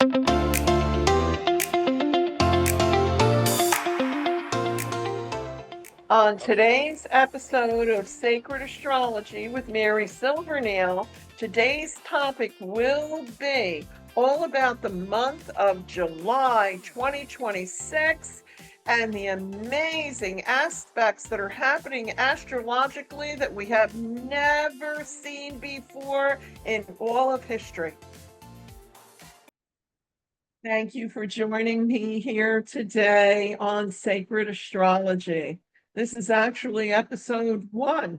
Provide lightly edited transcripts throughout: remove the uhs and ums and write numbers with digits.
On today's episode of Sacred Astrology with Mary Silvernail, today's topic will be all about the month of July 2026 and the amazing aspects that are happening astrologically that we have never seen before in all of history. Thank you for joining me here today on Sacred Astrology. This is actually episode 1,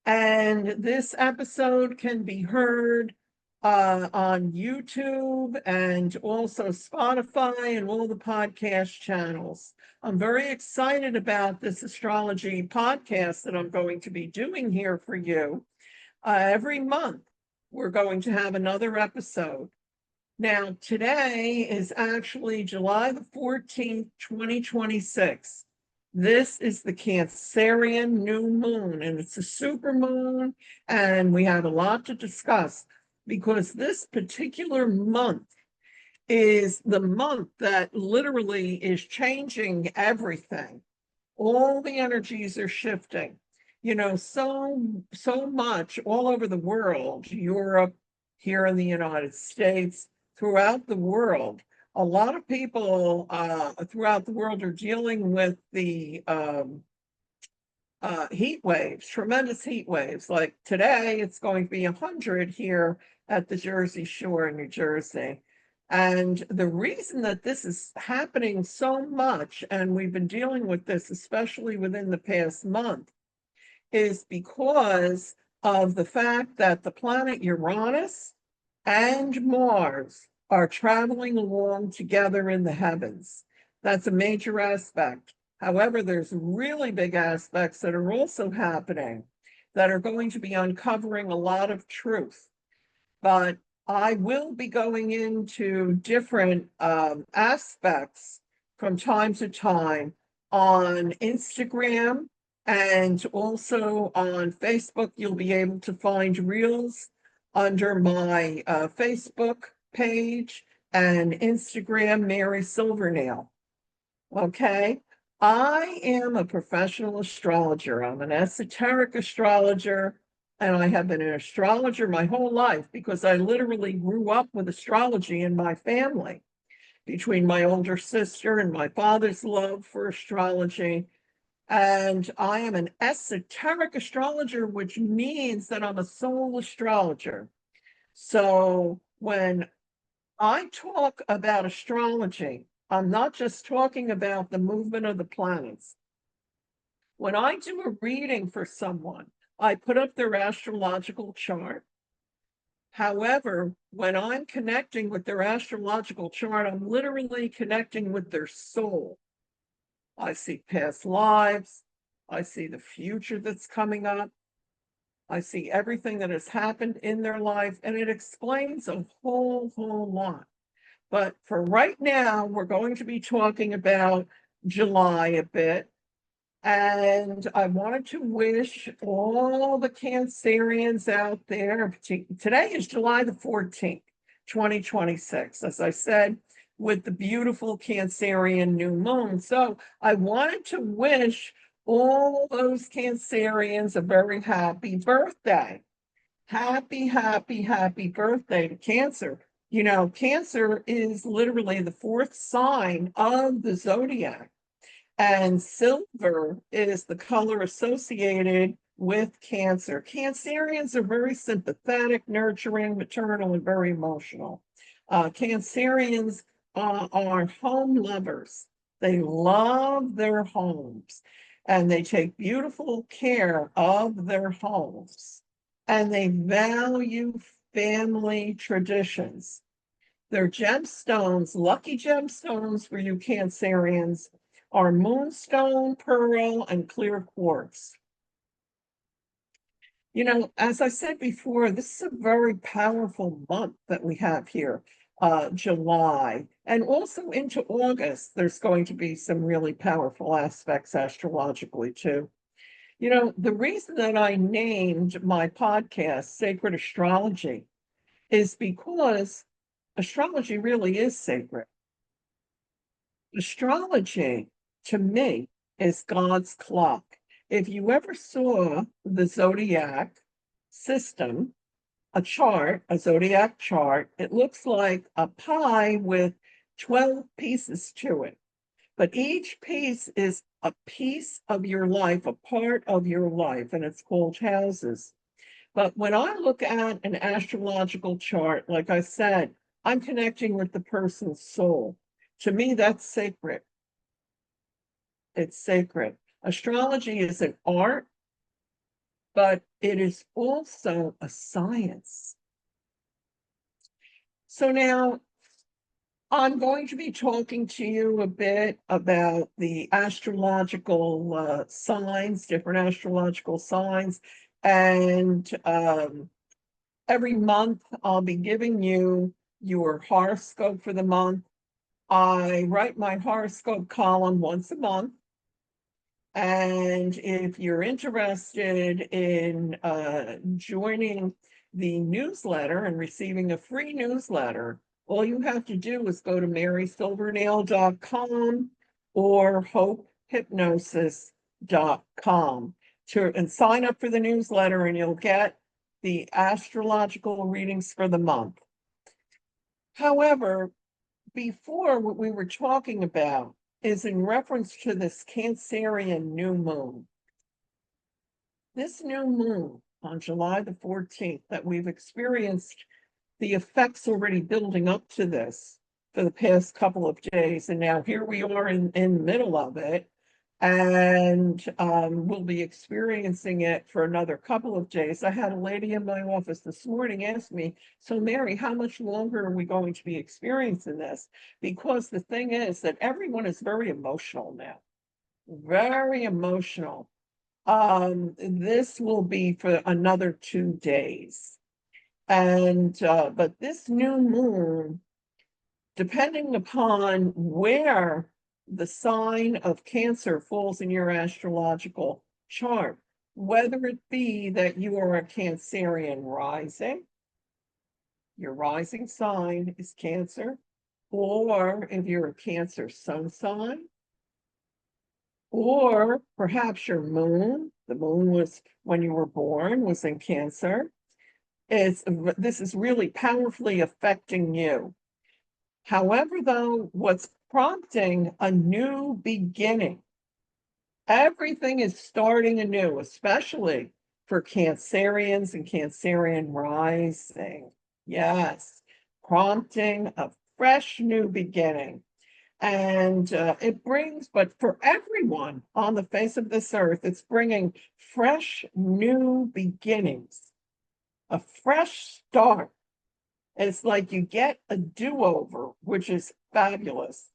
and this episode can be heard on YouTube and also Spotify and all the podcast channels. I'm very excited about this astrology podcast that I'm going to be doing here for you. Every month, we're going to have another episode. Now, today is actually July the 14th, 2026. This is the Cancerian new moon, and it's a super moon, and we have a lot to discuss because this particular month is the month that literally is changing everything. All the energies are shifting. So much all over the world, Europe, here in the United States, throughout the world. A lot of people throughout the world are dealing with the heat waves, tremendous heat waves. Like today, it's going to be 100 here at the Jersey Shore in New Jersey. And the reason that this is happening so much, and we've been dealing with this, especially within the past month, is because of the fact that the planet Uranus and Mars are traveling along together in the heavens. That's a major aspect. However, there's really big aspects that are also happening that are going to be uncovering a lot of truth. But I will be going into different aspects from time to time on Instagram and also on Facebook. You'll be able to find reels under my Facebook page and Instagram, Mary Silvernail. Okay. I am a professional astrologer. I'm an esoteric astrologer, and I have been an astrologer my whole life because I literally grew up with astrology in my family between my older sister and my father's love for astrology. And I am an esoteric astrologer, which means that I'm a soul astrologer. So when I talk about astrology, I'm not just talking about the movement of the planets. When I do a reading for someone, I put up their astrological chart. However, when I'm connecting with their astrological chart, I'm literally connecting with their soul. I see past lives. I see the future that's coming up. I see everything that has happened in their life, and it explains a whole lot. But for right now, we're going to be talking about July a bit. And I wanted to wish all the Cancerians out there, today is July the 14th, 2026, as I said, with the beautiful Cancerian new moon. So I wanted to wish all those Cancerians a very happy birthday. Happy birthday to Cancer. Cancer is literally the 4th sign of the zodiac, and silver is the color associated with Cancer. Cancerians are very sympathetic, nurturing, maternal, and very emotional. Cancerians are home lovers. They love their homes, and they take beautiful care of their homes, and they value family traditions. Their gemstones, lucky gemstones for you Cancerians, are moonstone, pearl, and clear quartz. As I said before, this is a very powerful month that we have here, July, and also into August. There's going to be some really powerful aspects astrologically, too. The reason that I named my podcast Sacred Astrology is because Astrology really is sacred. Astrology, to me, is God's clock. If you ever saw the zodiac system, a zodiac chart, it looks like a pie with 12 pieces to it. But each piece is a piece of your life, a part of your life, and it's called houses. But when I look at an astrological chart, like I said, I'm connecting with the person's soul. To me, that's sacred. It's sacred. Astrology is an art, but it is also a science. So now I'm going to be talking to you a bit about the astrological signs, different astrological signs. And every month I'll be giving you your horoscope for the month. I write my horoscope column once a month. And if you're interested in joining the newsletter and receiving a free newsletter, all you have to do is go to marysilvernail.com or hopehypnosis.com and sign up for the newsletter, and you'll get the astrological readings for the month. However, before, what we were talking about is in reference to this Cancerian new moon. This new moon on July the 14th that we've experienced the effects already building up to this for the past couple of days. And now here we are in the middle of it. And we'll be experiencing it for another couple of days. I had a lady in my office this morning ask me, so Mary, how much longer are we going to be experiencing this? Because the thing is that everyone is very emotional now, very emotional. This will be for another 2 days. And but this new moon, depending upon where the sign of Cancer falls in your astrological chart, whether it be that you are a Cancerian rising, your rising sign is Cancer, or if you're a Cancer sun sign, or perhaps your moon, the moon was when you were born, was in Cancer. This is really powerfully affecting you. However, though, what's prompting a new beginning? Everything is starting anew, especially for Cancerians and Cancerian rising. Yes, prompting a fresh new beginning. And it brings, but for everyone on the face of this earth, it's bringing fresh new beginnings, a fresh start. It's like you get a do-over, which is fabulous.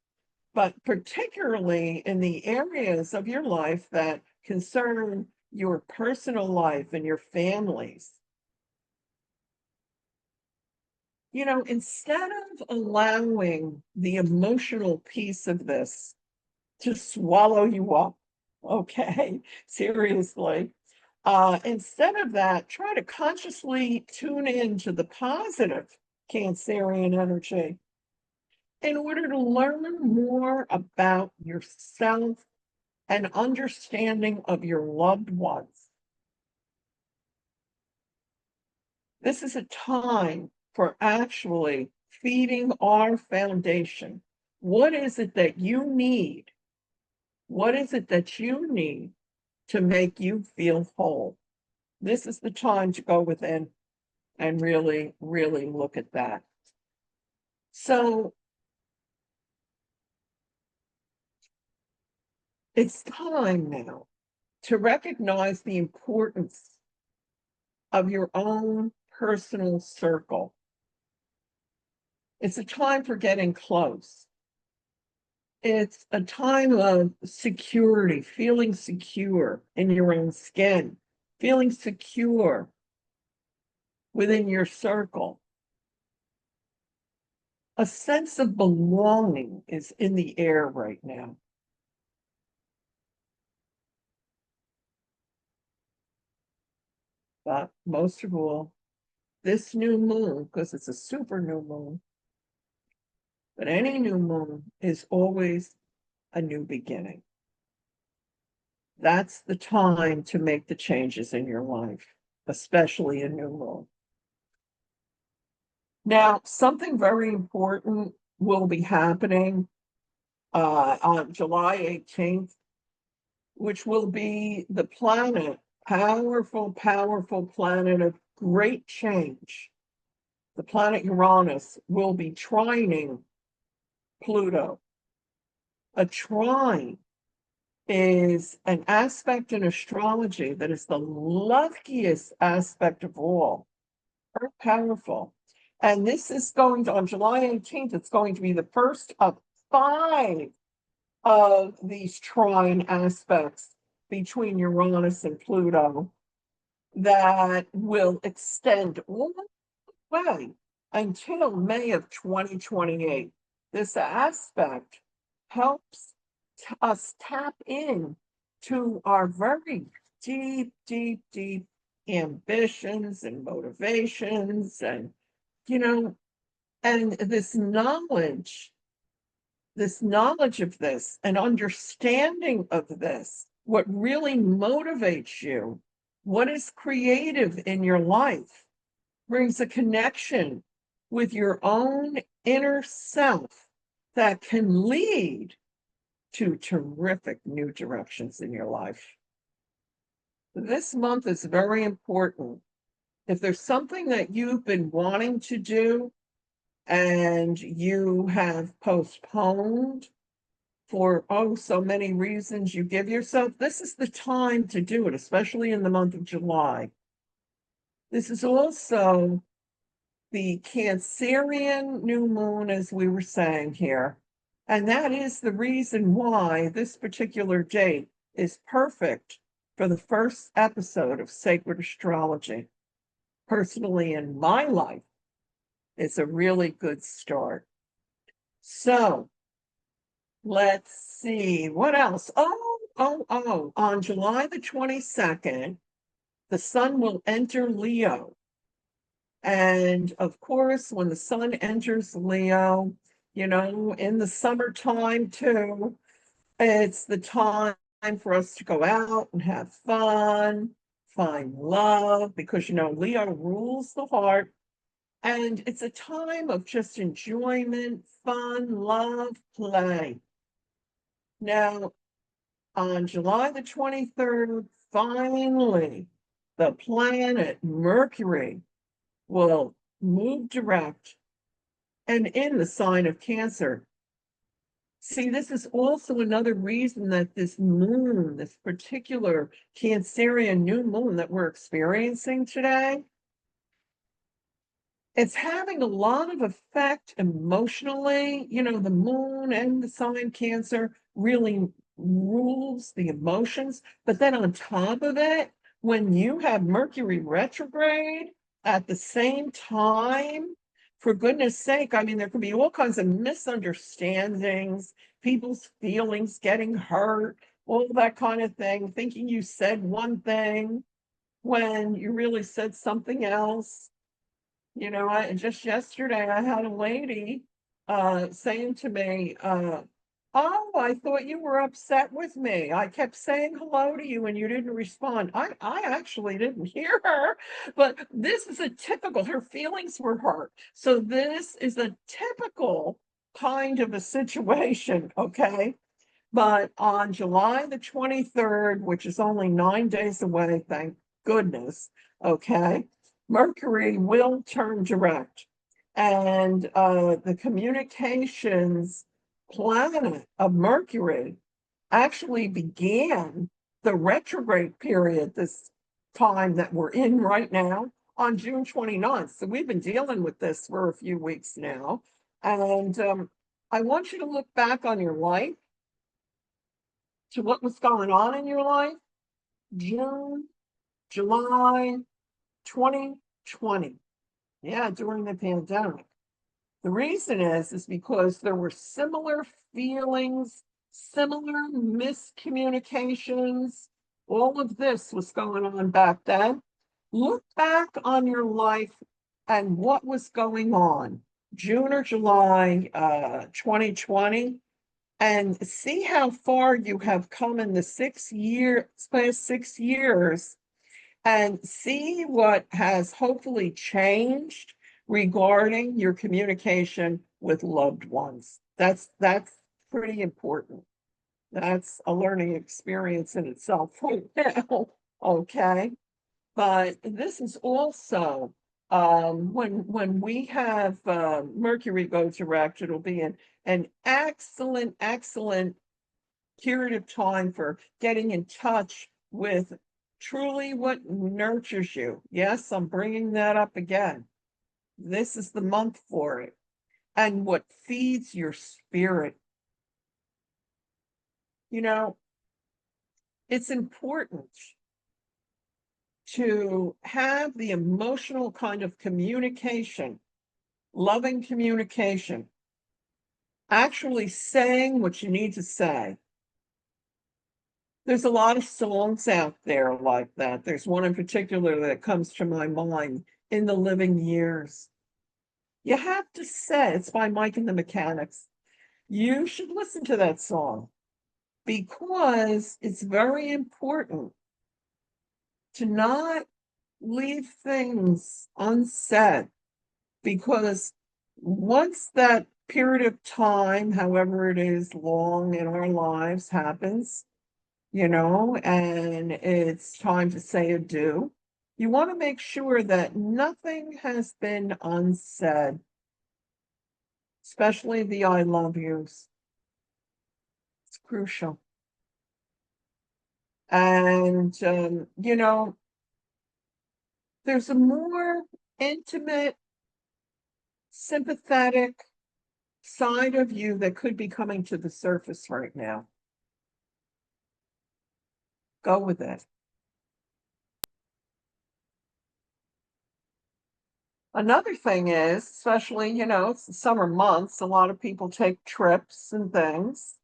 But particularly in the areas of your life that concern your personal life and your families. You know, instead of allowing the emotional piece of this to swallow you up, okay, seriously, instead of that, try to consciously tune in to the positive Cancerian energy in order to learn more about yourself and understanding of your loved ones. This is a time for actually feeding our foundation. What is it that you need? What is it that you need to make you feel whole? This is the time to go within and really, really look at that. So it's time now to recognize the importance of your own personal circle. It's a time for getting close. It's a time of security, feeling secure in your own skin, feeling secure within your circle. A sense of belonging is in the air right now. But most of all, this new moon, because it's a super new moon, But any new moon is always a new beginning. That's the time to make the changes in your life, especially a new moon. Now, something very important will be happening on July 18th, which will be the planet, powerful planet of great change. The planet Uranus will be trining Pluto. A trine is an aspect in astrology that is the luckiest aspect of all. Very powerful. And this is going to, on July 18th, it's going to be the first of 5 of these trine aspects between Uranus and Pluto that will extend all the way until May of 2028. This aspect helps us tap in to our very deep ambitions and motivations and, and this knowledge of this and understanding of this, what really motivates you, what is creative in your life, brings a connection with your own inner self that can lead to terrific new directions in your life. This month is very important. If there's something that you've been wanting to do and you have postponed for so many reasons you give yourself, this is the time to do it, especially in the month of July. This is also the Cancerian new moon, as we were saying here. And that is the reason why this particular date is perfect for the first episode of Sacred Astrology. Personally, in my life, it's a really good start. So let's see, what else? On July the 22nd, the sun will enter Leo. And of course, when the sun enters Leo, in the summertime too, it's the time for us to go out and have fun, find love, because, Leo rules the heart. And it's a time of just enjoyment, fun, love, play. Now, on July the 23rd, finally, the planet Mercury will move direct and in the sign of Cancer. See, this is also another reason that this moon, this particular Cancerian new moon that we're experiencing today, it's having a lot of effect emotionally. The moon and the sign Cancer really rules the emotions. But then on top of it, when you have Mercury retrograde at the same time, for goodness sake, I mean, there could be all kinds of misunderstandings, people's feelings getting hurt, all that kind of thing, thinking you said one thing when you really said something else. Just yesterday I had a lady saying to me, oh, I thought you were upset with me. I kept saying hello to you and you didn't respond. I actually didn't hear her, but this is her feelings were hurt. So this is a typical kind of a situation, okay? But on July the 23rd, which is only 9 days away, thank goodness, okay, Mercury will turn direct. And the communications planet of Mercury actually began the retrograde period, this time that we're in right now, on June 29th. So we've been dealing with this for a few weeks now. And I want you to look back on your life, to what was going on in your life, June, July 2020. Yeah, during the pandemic. The reason is because there were similar feelings, similar miscommunications. All of this was going on back then. Look back on your life and what was going on. June or July 2020, and see how far you have come in the past 6 years, and see what has hopefully changed regarding your communication with loved ones. That's pretty important. That's a learning experience in itself right now. Okay. But this is also when we have Mercury go direct, it'll be an excellent period of time for getting in touch with truly what nurtures you. Yes, I'm bringing that up again. This is the month for it. And what feeds your spirit. You know, it's important to have the emotional kind of communication, loving communication, actually saying what you need to say. There's a lot of songs out there like that. There's one in particular that comes to my mind, In the Living Years. You have to say, it's by Mike and the Mechanics. You should listen to that song because it's very important to not leave things unsaid, because once that period of time, however it is long in our lives, happens, and it's time to say adieu, you want to make sure that nothing has been unsaid, especially the I love yous. It's crucial. And, there's a more intimate, sympathetic side of you that could be coming to the surface right now. Go with it. Another thing is, especially, it's the summer months, a lot of people take trips and things.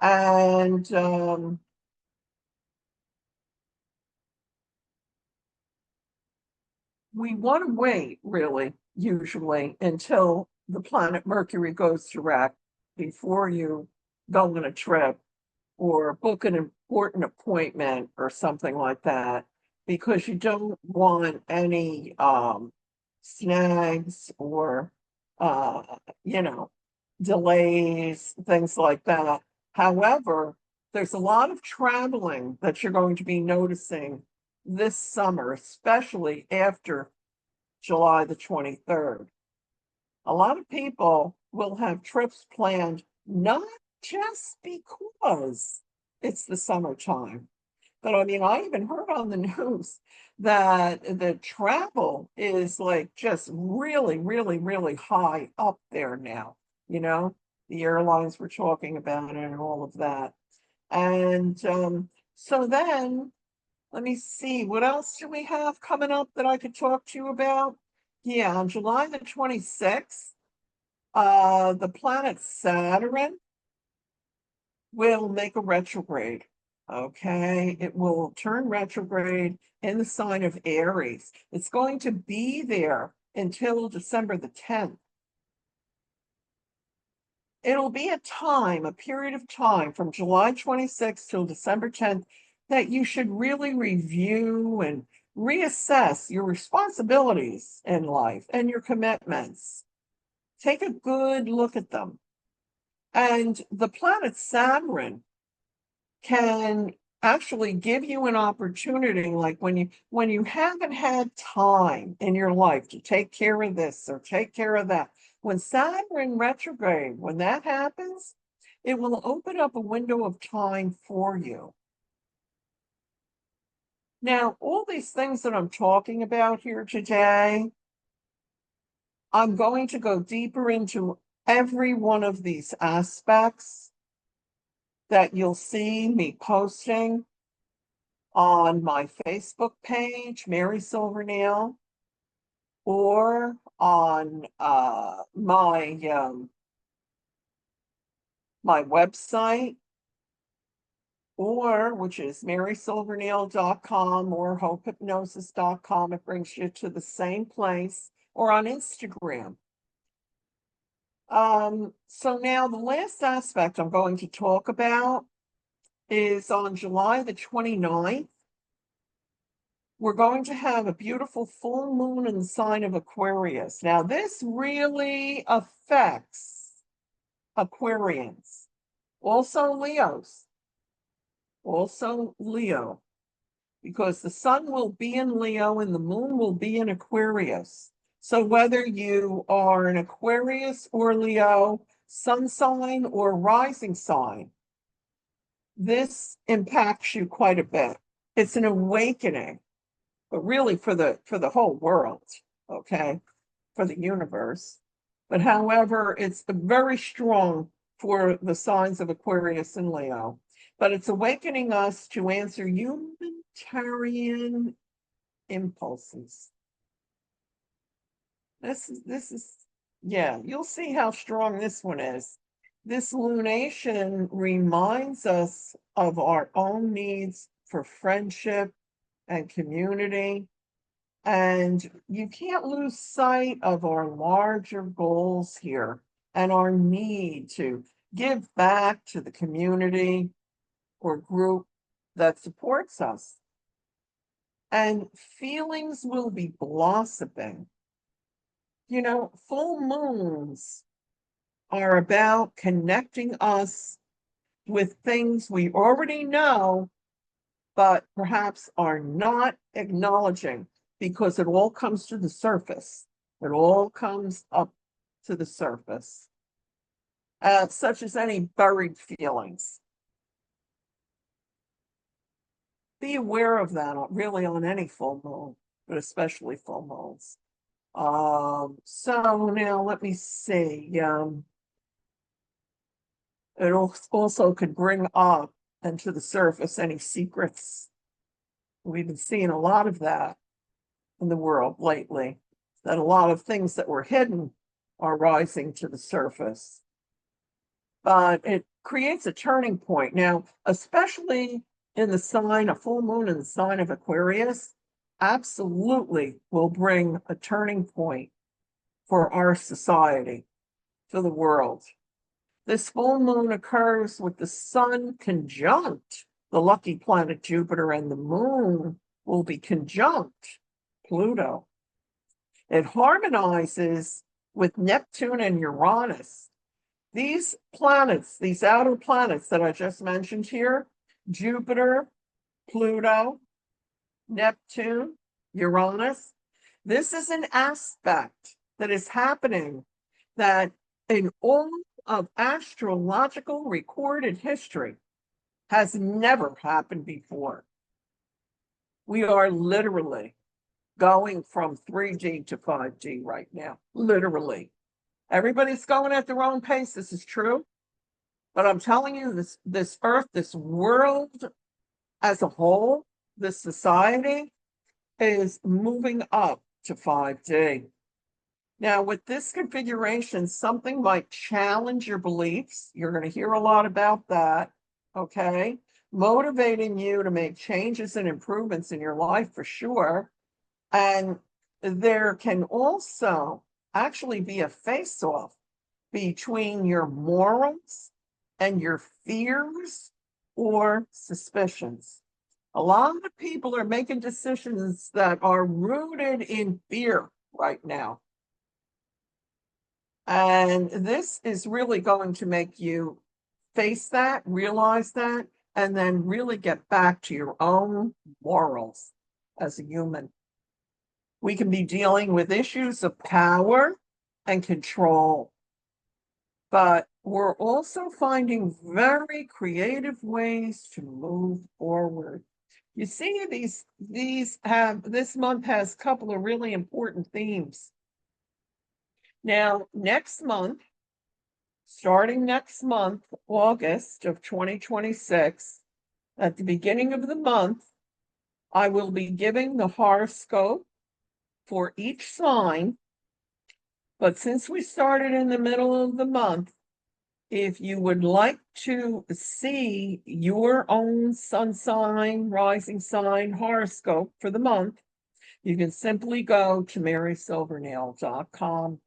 And we want to wait, really, usually, until the planet Mercury goes direct before you go on a trip or book an important appointment or something like that, because you don't want any snags or uh, you know, delays, things like that. However, there's a lot of traveling that you're going to be noticing this summer, especially after July the 23rd. A lot of people will have trips planned not just because it's the summertime, but I mean, I even heard on the news that the travel is like just really high up there now. You know, the airlines were talking about it and all of that. And so then let me see, what else do we have coming up that I could talk to you about? Yeah, on July the 26th, the planet Saturn will make a retrograde. Okay, it will turn retrograde in the sign of Aries. It's going to be there until December the 10th. It'll be a period of time from July 26th till December 10th that you should really review and reassess your responsibilities in life and your commitments. Take a good look at them. And the planet Saturn can actually give you an opportunity, like when you haven't had time in your life to take care of this or take care of that. When Saturn retrograde, when that happens, it will open up a window of time for you. Now, all these things that I'm talking about here today, I'm going to go deeper into every one of these aspects that you'll see me posting on my Facebook page, Mary Silvernail, or on my website, or which is marysilvernail.com or hopehypnosis.com. It brings you to the same place, or on Instagram. So now the last aspect I'm going to talk about is on July the 29th. We're going to have a beautiful full moon in the sign of Aquarius. Now, this really affects Aquarians, also Leos, also Leo, because the sun will be in Leo and the moon will be in Aquarius. So whether you are an Aquarius or Leo, sun sign or rising sign, this impacts you quite a bit. It's an awakening, but really for the whole world, okay, for the universe. But however, it's very strong for the signs of Aquarius and Leo. But it's awakening us to answer humanitarian impulses. This is yeah, you'll see how strong this one is. This lunation reminds us of our own needs for friendship and community. And you can't lose sight of our larger goals here and our need to give back to the community or group that supports us. And feelings will be blossoming. You know, full moons are about connecting us with things we already know, but perhaps are not acknowledging because it all comes to the surface. It all comes up to the surface, such as any buried feelings. Be aware of that really on any full moon, but especially full moons. So now let me see. It also could bring up and to the surface any secrets. We've been seeing a lot of that in the world lately, that a lot of things that were hidden are rising to the surface. But it creates a turning point. Now, especially in the sign, a full moon in the sign of Aquarius, absolutely will bring a turning point for our society, for the world. This full moon occurs with the sun conjunct the lucky planet Jupiter, and the moon will be conjunct Pluto. It harmonizes with Neptune and Uranus. These planets, these outer planets that I just mentioned here, Jupiter, Pluto, Neptune, Uranus, this is an aspect that is happening that in all of astrological recorded history has never happened before. We are literally going from 3D to 5D right now, literally. Everybody's going at their own pace. This is true. But I'm telling you, this earth, this world as a whole, this society is moving up to 5D. Now, with this configuration, something might challenge your beliefs. You're going to hear a lot about that, okay? Motivating you to make changes and improvements in your life for sure. And there can also actually be a face-off between your morals and your fears or suspicions. A lot of people are making decisions that are rooted in fear right now. And this is really going to make you face that, realize that, and then really get back to your own morals as a human. We can be dealing with issues of power and control, but we're also finding very creative ways to move forward. You see, this month has a couple of really important themes. Now, next month, starting next month, August of 2026, at the beginning of the month, I will be giving the horoscope for each sign. But since we started in the middle of the month, if you would like to see your own sun sign, rising sign horoscope for the month, you can simply go to marysilvernail.com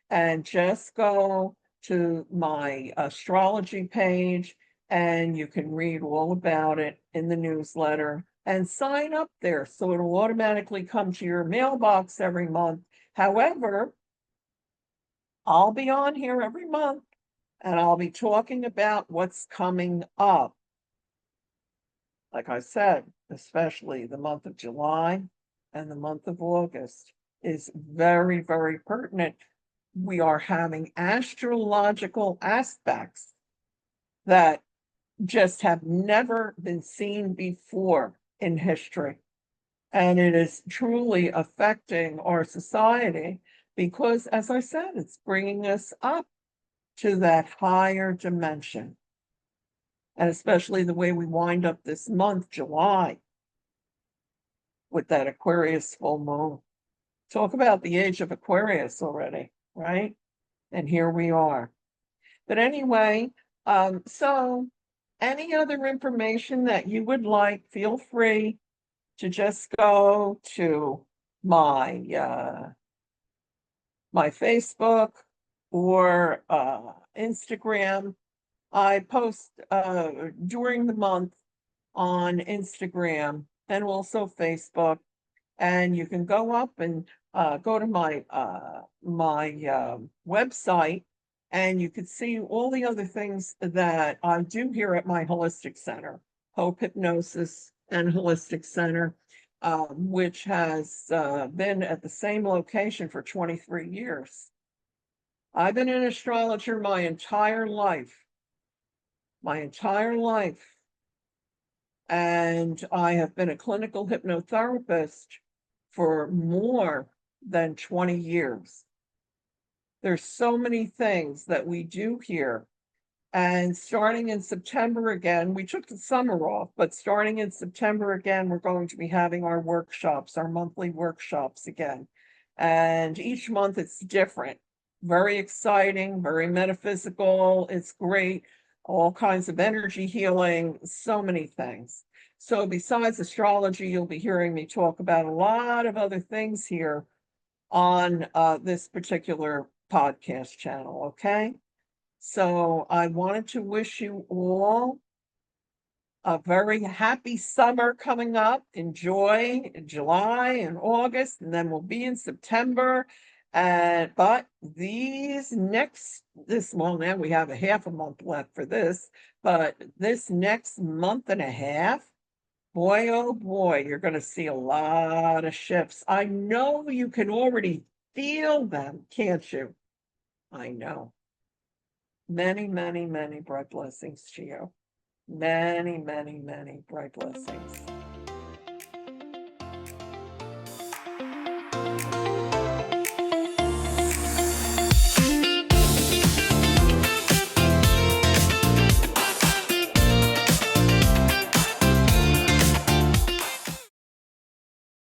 and just go to my astrology page, and you can read all about it in the newsletter and sign up there so it'll automatically come to your mailbox every month. However, I'll be on here every month and I'll be talking about what's coming up. Like I said, especially the month of July and the month of August is very, very pertinent. We are having astrological aspects that just have never been seen before in history. And it is truly affecting our society because, as I said, it's bringing us up to that higher dimension. And especially the way we wind up this month, July, with that Aquarius full moon. Talk about the age of Aquarius already, right? And here we are. But anyway, so any other information that you would like, feel free to just go to my my Facebook or Instagram. I post during the month on Instagram and also Facebook, and you can go up and go to my website, and you can see all the other things that I do here at my holistic center, Hope Hypnosis and Holistic Center, which has been at the same location for 23 years. I've been an astrologer my entire life, and I have been a clinical hypnotherapist for more than 20 years. There's so many things that we do here. And starting in September again, we took the summer off, but starting in September again, we're going to be having our workshops, our monthly workshops again. And each month it's different. Very exciting, very metaphysical. It's great. All kinds of energy healing, so many things. So besides astrology, you'll be hearing me talk about a lot of other things here on this particular podcast channel, okay? So I wanted to wish you all a very happy summer coming up. Enjoy July and August, and then we'll be in September. But well, now we have a half a month left for this, but this next month and a half, boy, oh boy, you're going to see a lot of shifts. I know you can already feel them, can't you? I know. Many, many, many bright blessings to you. Many, many, many bright blessings.